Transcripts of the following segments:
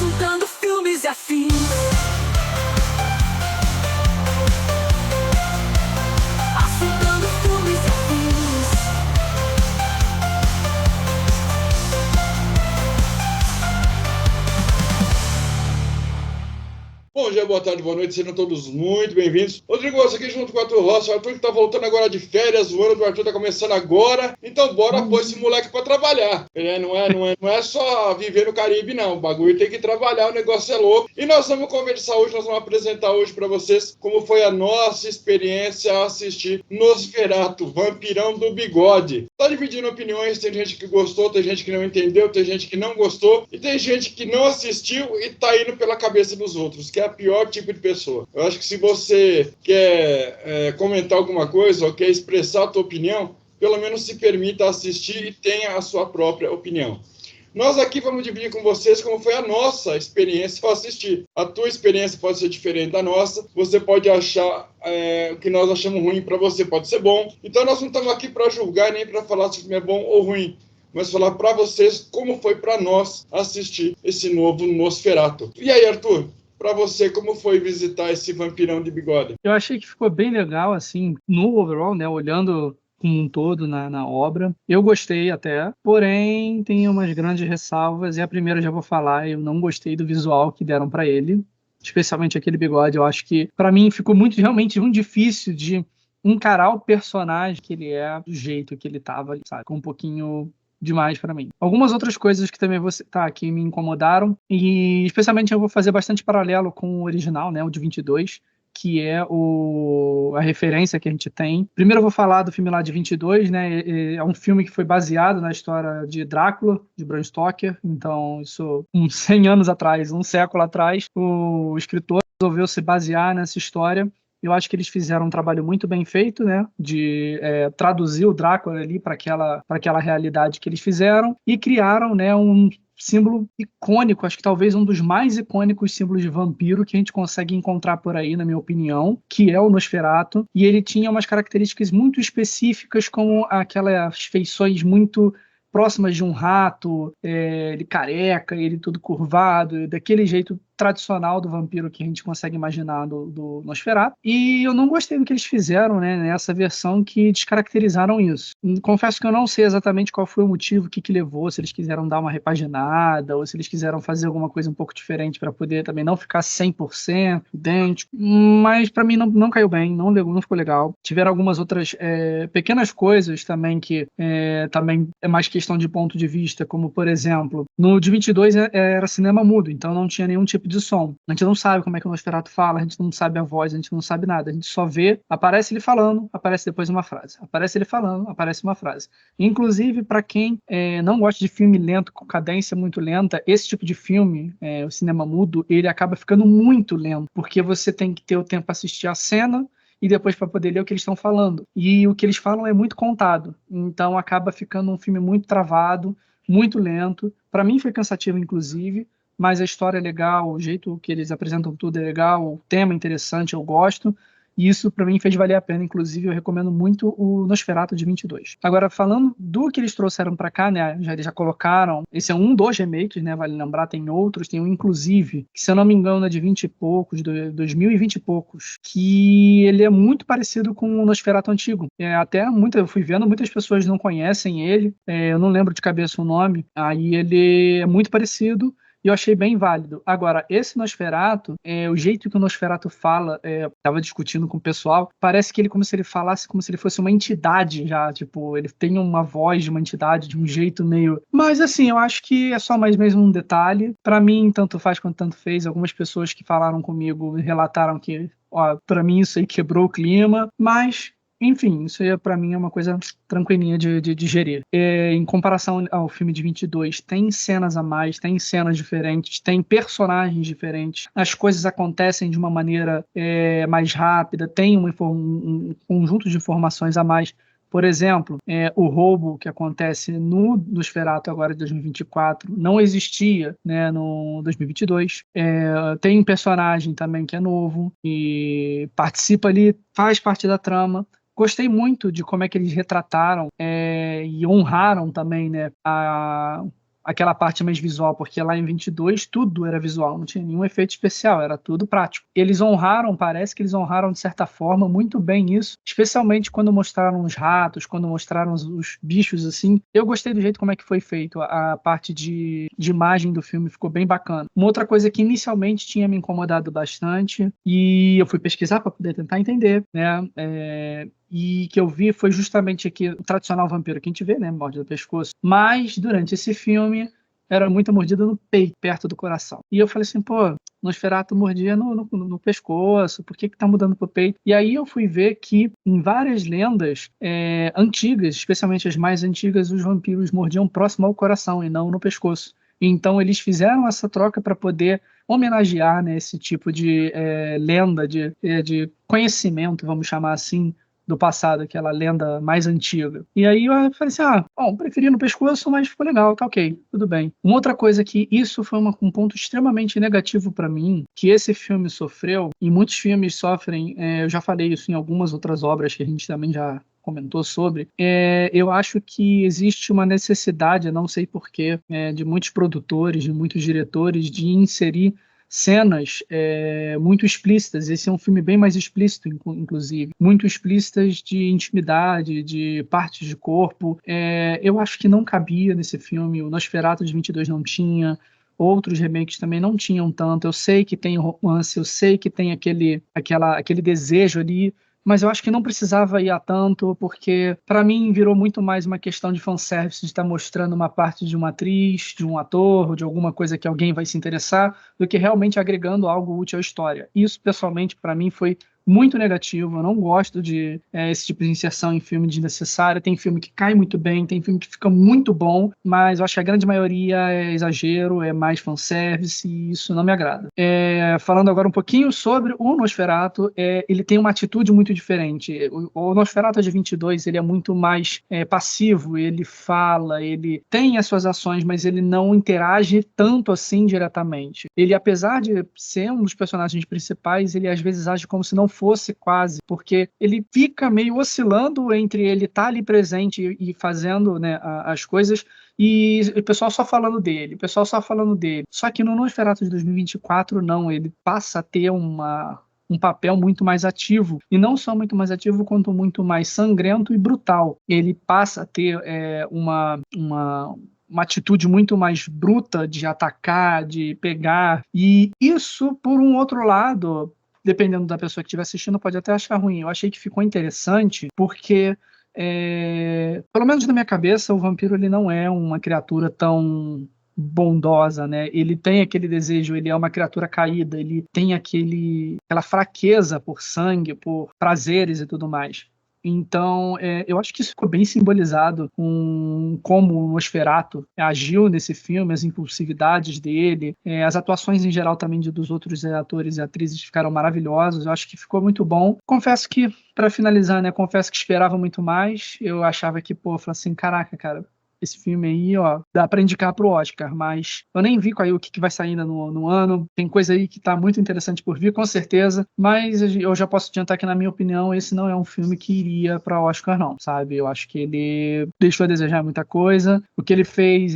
assuntando filmes e afins. Assuntando filmes e afins. Bom dia, boa tarde, boa noite, sejam todos muito bem-vindos. Rodrigo Rocha aqui junto com o Arthur Rossi. O Arthur que tá voltando agora de férias, o ano do Arthur tá começando agora. Então bora pôr esse moleque pra trabalhar. Não é só viver no Caribe, não. O bagulho tem que trabalhar, o negócio é louco. E nós vamos conversar hoje, nós vamos apresentar hoje pra vocês como foi a nossa experiência a assistir Nosferatu, Vampirão do Bigode. Tá dividindo opiniões, tem gente que gostou, tem gente que não entendeu, tem gente que não gostou, e tem gente que não assistiu e tá indo pela cabeça dos outros, que é a pior tipo de pessoa. Eu acho que se você quer comentar alguma coisa ou quer expressar a tua opinião, pelo menos se permita assistir e tenha a sua própria opinião. Nós aqui vamos dividir com vocês como foi a nossa experiência ao assistir. A tua experiência pode ser diferente da nossa, você pode achar o que nós achamos ruim, para você pode ser bom. Então nós não estamos aqui para julgar nem para falar se o filme é bom ou ruim, mas falar para vocês como foi para nós assistir esse novo Nosferatu. E aí, Arthur? Para você, como foi visitar esse Vampirão de Bigode? Eu achei que ficou bem legal, assim, no overall, né? Olhando como um todo na obra. Eu gostei até, porém tem umas grandes ressalvas, e a primeira eu já vou falar, eu não gostei do visual que deram para ele, especialmente aquele bigode. Eu acho que, para mim, ficou realmente muito difícil de encarar o personagem que ele é, do jeito que ele tava, sabe? Com um pouquinho demais para mim. Algumas outras coisas que também vou citar aqui me incomodaram, e especialmente eu vou fazer bastante paralelo com o original, né, o de 22, que é a referência que a gente tem. Primeiro eu vou falar do filme lá de 22, né, é um filme que foi baseado na história de Drácula, de Bram Stoker, então isso uns 100 anos atrás, um século atrás, o escritor resolveu se basear nessa história. Eu acho que eles fizeram um trabalho muito bem feito, né, de traduzir o Drácula ali para aquela realidade que eles fizeram, e criaram, né, um símbolo icônico, acho que talvez um dos mais icônicos símbolos de vampiro que a gente consegue encontrar por aí, na minha opinião, que é o Nosferatu. E ele tinha umas características muito específicas, como aquelas feições muito próximas de um rato, ele careca, ele todo curvado, daquele jeito tradicional do vampiro que a gente consegue imaginar do Nosferatu. E eu não gostei do que eles fizeram, né, nessa versão, que descaracterizaram isso. Confesso que eu não sei exatamente qual foi o motivo, o que levou, se eles quiseram dar uma repaginada ou se eles quiseram fazer alguma coisa um pouco diferente para poder também não ficar 100% idêntico, mas para mim não caiu bem, não ficou legal. Tiveram algumas outras pequenas coisas também que também é mais questão de ponto de vista, como por exemplo, no de 22 era cinema mudo, então não tinha nenhum tipo de som. A gente não sabe como é que o Nosferatu fala, a gente não sabe a voz, a gente não sabe nada. A gente só vê, aparece ele falando, aparece depois uma frase. Aparece ele falando, aparece uma frase. Inclusive, para quem não gosta de filme lento, com cadência muito lenta, esse tipo de filme, o cinema mudo, ele acaba ficando muito lento, porque você tem que ter o tempo para assistir a cena e depois para poder ler o que eles estão falando. E o que eles falam é muito contado. Então acaba ficando um filme muito travado, muito lento. Para mim foi cansativo, inclusive, mas a história é legal, o jeito que eles apresentam tudo é legal, o tema é interessante, eu gosto, e isso para mim fez valer a pena. Inclusive eu recomendo muito o Nosferatu de 22. Agora, falando do que eles trouxeram para cá, né, eles já colocaram, esse é um dos remakes, né, vale lembrar, tem outros, tem um inclusive, que se eu não me engano é de 20 e poucos, 2020 e poucos, que ele é muito parecido com o Nosferatu antigo. Eu fui vendo, muitas pessoas não conhecem ele, eu não lembro de cabeça o nome, aí ele é muito parecido, e eu achei bem válido. Agora, esse Nosferatu, o jeito que o Nosferatu fala, estava discutindo com o pessoal, parece que ele, como se ele falasse como se ele fosse uma entidade já, tipo, ele tem uma voz de uma entidade, de um jeito meio... Mas, assim, eu acho que é só mais mesmo um detalhe. Para mim, tanto faz quanto tanto fez. Algumas pessoas que falaram comigo relataram que, para mim isso aí quebrou o clima, mas... Enfim, isso aí para mim é uma coisa tranquilinha de digerir. Em comparação ao filme de 22, tem cenas a mais, tem cenas diferentes, tem personagens diferentes, as coisas acontecem de uma maneira mais rápida, tem um conjunto de informações a mais. Por exemplo, o roubo que acontece no Nosferatu agora de 2024 não existia, né, no 2022. Tem um personagem também que é novo e participa ali, faz parte da trama. Gostei muito de como é que eles retrataram e honraram também, né, a aquela parte mais visual, porque lá em 22 tudo era visual, não tinha nenhum efeito especial, era tudo prático. Eles honraram, parece que eles honraram de certa forma muito bem isso, especialmente quando mostraram os ratos, quando mostraram os bichos assim. Eu gostei do jeito como é que foi feito, a parte de imagem do filme ficou bem bacana. Uma outra coisa que inicialmente tinha me incomodado bastante, e eu fui pesquisar para poder tentar entender, né? E que eu vi foi justamente aqui o tradicional vampiro que a gente vê, né? Morde no pescoço. Mas durante esse filme era muita mordida no peito, perto do coração. E eu falei assim, pô, Nosferatu mordia no pescoço, por que tá mudando pro peito? E aí eu fui ver que em várias lendas antigas, especialmente as mais antigas, os vampiros mordiam próximo ao coração e não no pescoço. Então eles fizeram essa troca para poder homenagear, né, esse tipo de lenda, de conhecimento, vamos chamar assim, do passado, aquela lenda mais antiga. E aí eu falei assim, bom, preferi no pescoço, mas ficou legal, tá ok, tudo bem. Uma outra coisa que isso foi um ponto extremamente negativo para mim, que esse filme sofreu, e muitos filmes sofrem, eu já falei isso em algumas outras obras que a gente também já comentou sobre, eu acho que existe uma necessidade, não sei porquê, de muitos produtores, de muitos diretores, de inserir cenas muito explícitas. Esse é um filme bem mais explícito, inclusive. Muito explícitas de intimidade, de partes de corpo. Eu acho que não cabia nesse filme. O Nosferatu de 22 não tinha. Outros remakes também não tinham tanto. Eu sei que tem romance, eu sei que tem aquele desejo ali, mas eu acho que não precisava ir a tanto, porque para mim virou muito mais uma questão de fanservice, de estar mostrando uma parte de uma atriz, de um ator, ou de alguma coisa que alguém vai se interessar, do que realmente agregando algo útil à história. Isso, pessoalmente, para mim foi muito negativo. Eu não gosto de esse tipo de inserção em filme desnecessária. Tem filme que cai muito bem, tem filme que fica muito bom, mas eu acho que a grande maioria é exagero, é mais fanservice, e isso não me agrada. Falando agora um pouquinho sobre o Nosferatu, ele tem uma atitude muito diferente. O Nosferatu de 22, ele é muito mais passivo, ele fala, ele tem as suas ações, mas ele não interage tanto assim diretamente. Ele, apesar de ser um dos personagens principais, ele às vezes age como se não fosse quase, porque ele fica meio oscilando entre ele estar ali presente e fazendo, né, as coisas, e o pessoal só falando dele, o pessoal só falando dele. Só que no Nosferatu de 2024, não, ele passa a ter um papel muito mais ativo, e não só muito mais ativo, quanto muito mais sangrento e brutal. Ele passa a ter uma atitude muito mais bruta de atacar, de pegar, e isso, por um outro lado, dependendo da pessoa que estiver assistindo, pode até achar ruim. Eu achei que ficou interessante, porque, pelo menos na minha cabeça, o vampiro ele não é uma criatura tão bondosa, né? Ele tem aquele desejo, ele é uma criatura caída, ele tem aquela fraqueza por sangue, por prazeres e tudo mais. Então, eu acho que isso ficou bem simbolizado com como o Nosferatu agiu nesse filme, as impulsividades dele, as atuações em geral também dos outros atores e atrizes ficaram maravilhosas. Eu acho que ficou muito bom. Confesso que, para finalizar, né, confesso que esperava muito mais. Eu achava que, falei assim, caraca, cara, esse filme aí, ó, dá pra indicar pro Oscar, mas eu nem vi o que vai sair ainda no ano. Tem coisa aí que tá muito interessante por vir, com certeza, mas eu já posso adiantar que, na minha opinião, esse não é um filme que iria pra Oscar, não, sabe? Eu acho que ele deixou a desejar muita coisa. O que ele fez,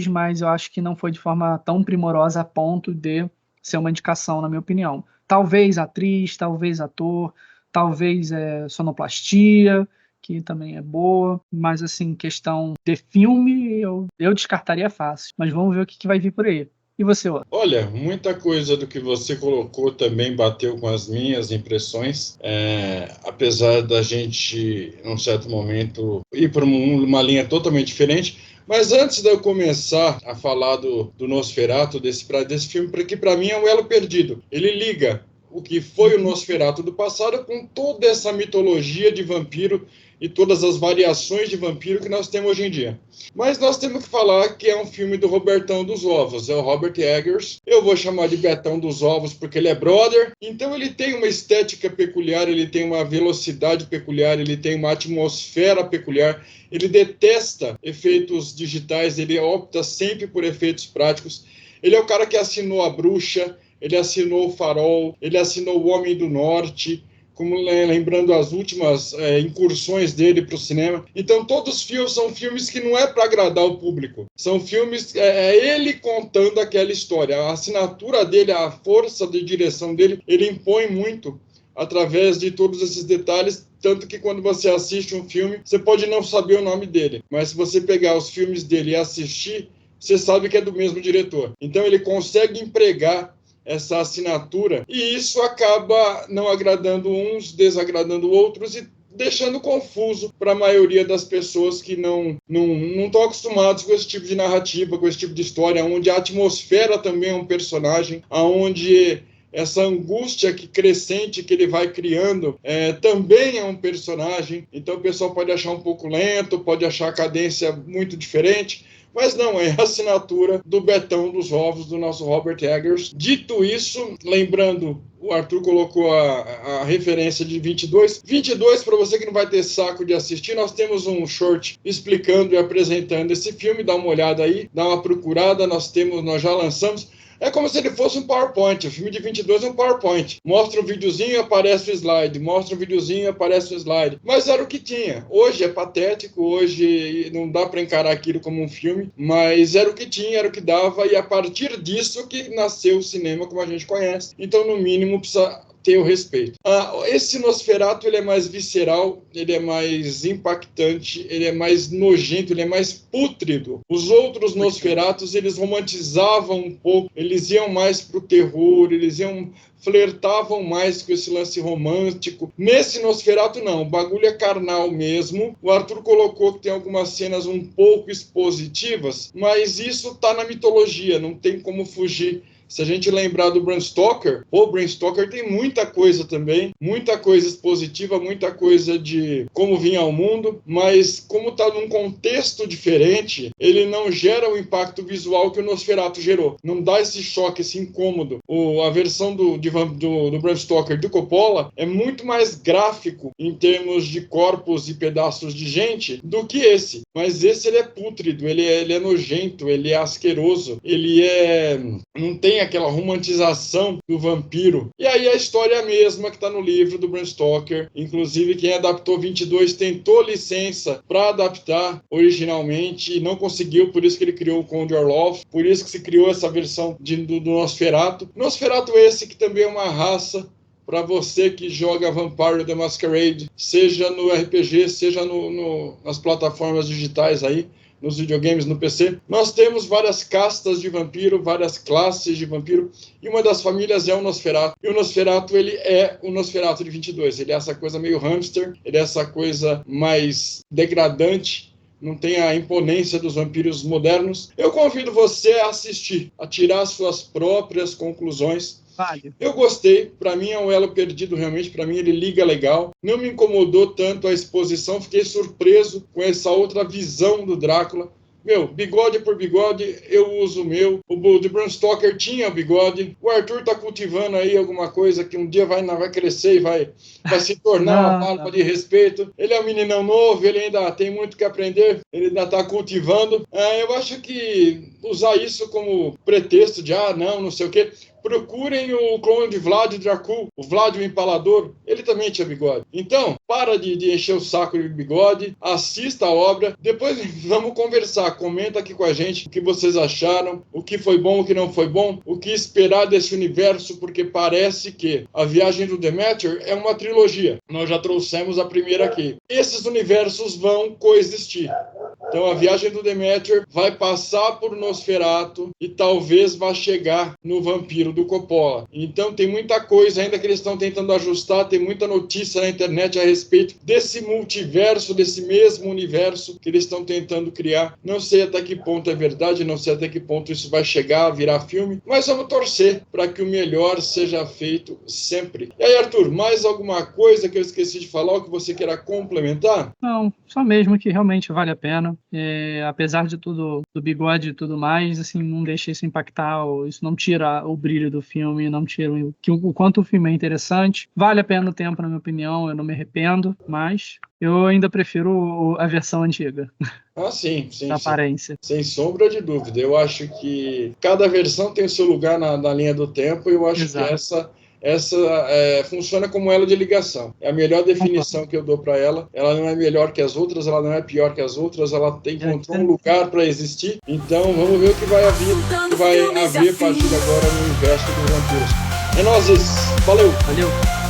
mas eu acho que não foi de forma tão primorosa a ponto de ser uma indicação, na minha opinião. Talvez atriz, talvez ator, talvez sonoplastia, que também é boa, mas assim, questão de filme, eu descartaria fácil. Mas vamos ver o que vai vir por aí. E você, ó? Olha, muita coisa do que você colocou também bateu com as minhas impressões. Apesar da gente, num certo momento, ir para uma linha totalmente diferente. Mas antes de eu começar a falar do Nosferatu, desse filme, que para mim é um elo perdido. Ele liga o que foi o Nosferatu do passado com toda essa mitologia de vampiro e todas as variações de vampiro que nós temos hoje em dia. Mas nós temos que falar que é um filme do Robertão dos Ovos, é o Robert Eggers. Eu vou chamar de Betão dos Ovos porque ele é brother. Então ele tem uma estética peculiar, ele tem uma velocidade peculiar, ele tem uma atmosfera peculiar. Ele detesta efeitos digitais, ele opta sempre por efeitos práticos. Ele é o cara que assinou A Bruxa, ele assinou O Farol, ele assinou O Homem do Norte, como lembrando as últimas incursões dele para o cinema. Então, todos os filmes são filmes que não é para agradar o público. São filmes, ele contando aquela história. A assinatura dele, a força de direção dele, ele impõe muito através de todos esses detalhes, tanto que quando você assiste um filme, você pode não saber o nome dele, mas se você pegar os filmes dele e assistir, você sabe que é do mesmo diretor. Então, ele consegue empregar essa assinatura, e isso acaba não agradando uns, desagradando outros e deixando confuso para a maioria das pessoas que não estão acostumados com esse tipo de narrativa, com esse tipo de história, onde a atmosfera também é um personagem, onde essa angústia crescente que ele vai criando também é um personagem. Então o pessoal pode achar um pouco lento, pode achar a cadência muito diferente, mas não, é a assinatura do Betão dos Ovos, do nosso Robert Eggers. Dito isso, lembrando, o Arthur colocou a referência de 22. 22, para você que não vai ter saco de assistir, nós temos um short explicando e apresentando esse filme, dá uma olhada aí, dá uma procurada, nós já lançamos. É como se ele fosse um PowerPoint. O filme de 22 é um PowerPoint. Mostra um videozinho, aparece o slide. Mostra um videozinho, aparece o slide. Mas era o que tinha. Hoje é patético, hoje não dá para encarar aquilo como um filme, mas era o que tinha, era o que dava, e a partir disso que nasceu o cinema como a gente conhece. Então, no mínimo, precisa ter o respeito. Esse Nosferatu, ele é mais visceral, ele é mais impactante, ele é mais nojento, ele é mais pútrido. Os outros Nosferatus, eles romantizavam um pouco, eles iam mais pro terror, flertavam mais com esse lance romântico. Nesse Nosferatu, não. O bagulho é carnal mesmo. O Arthur colocou que tem algumas cenas um pouco expositivas, mas isso tá na mitologia, não tem como fugir. Se a gente lembrar do Bram Stoker, o Bram Stoker tem muita coisa também, muita coisa expositiva, muita coisa de como vinha ao mundo, mas como está num contexto diferente, ele não gera o impacto visual que o Nosferatu gerou. Não dá esse choque, esse incômodo. A versão do Bram Stoker do Coppola é muito mais gráfico em termos de corpos e pedaços de gente do que esse. Mas esse ele é pútrido, ele é nojento, ele é asqueroso, não tem aquela romantização do vampiro. E aí a história é a mesma que está no livro do Bram Stoker. Inclusive, quem adaptou 22 tentou licença para adaptar originalmente e não conseguiu, por isso que ele criou o Conde Orloff, por isso que se criou essa versão do Nosferatu. Nosferatu esse que também é uma raça para você que joga Vampire the Masquerade, seja no RPG, seja nas plataformas digitais aí, nos videogames, no PC. Nós temos várias castas de vampiro, várias classes de vampiro, e uma das famílias é o Nosferatu. E o Nosferatu, ele é o Nosferatu de 22. Ele é essa coisa meio hamster, ele é essa coisa mais degradante, não tem a imponência dos vampiros modernos. Eu convido você a assistir, a tirar suas próprias conclusões. Vale. Eu gostei, para mim é um elo perdido realmente, para mim ele liga legal, não me incomodou tanto a exposição, fiquei surpreso com essa outra visão do Drácula. Bigode por bigode, eu uso o meu. O Bram Stoker tinha bigode. O Arthur tá cultivando aí alguma coisa que um dia vai crescer e vai se tornar uma barba de respeito. Ele é um meninão novo, ele ainda tem muito que aprender, ele ainda tá cultivando. Eu acho que usar isso como pretexto de, não sei o quê. Procurem o clone de Vlad Dracul, o Vlad o Empalador, ele também tinha bigode. Então, para de encher o saco de bigode, assista a obra, depois vamos conversar, comenta aqui com a gente o que vocês acharam, o que foi bom, o que não foi bom, o que esperar desse universo, porque parece que A Viagem do Deméter é uma trilogia. Nós já trouxemos a primeira aqui. Esses universos vão coexistir. Então, A Viagem do Deméter vai passar por Nosferatu e talvez vá chegar no Vampiro do Coppola. Então tem muita coisa ainda que eles estão tentando ajustar, tem muita notícia na internet a respeito desse multiverso, desse mesmo universo que eles estão tentando criar. Não sei até que ponto é verdade, não sei até que ponto isso vai chegar a virar filme, mas vamos torcer para que o melhor seja feito sempre. E aí, Arthur, mais alguma coisa que eu esqueci de falar ou que você queira complementar? Não, só mesmo que realmente vale a pena. Apesar de tudo, do bigode e tudo mais, assim, não deixa isso impactar, isso não tira o brilho do filme, não tira o quanto o filme é interessante. Vale a pena o tempo, na minha opinião, eu não me arrependo, mas eu ainda prefiro a versão antiga. Sim. Da aparência. Sem sombra de dúvida. Eu acho que cada versão tem o seu lugar na linha do tempo, e eu acho que essa funciona como elo de ligação. É a melhor definição que eu dou para ela. Ela não é melhor que as outras, ela não é pior que as outras, ela encontrou um lugar para existir. Então vamos ver o que vai haver a partir de agora no universo dos vampiros. É nóis, valeu! Valeu!